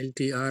LTR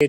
A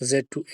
Z to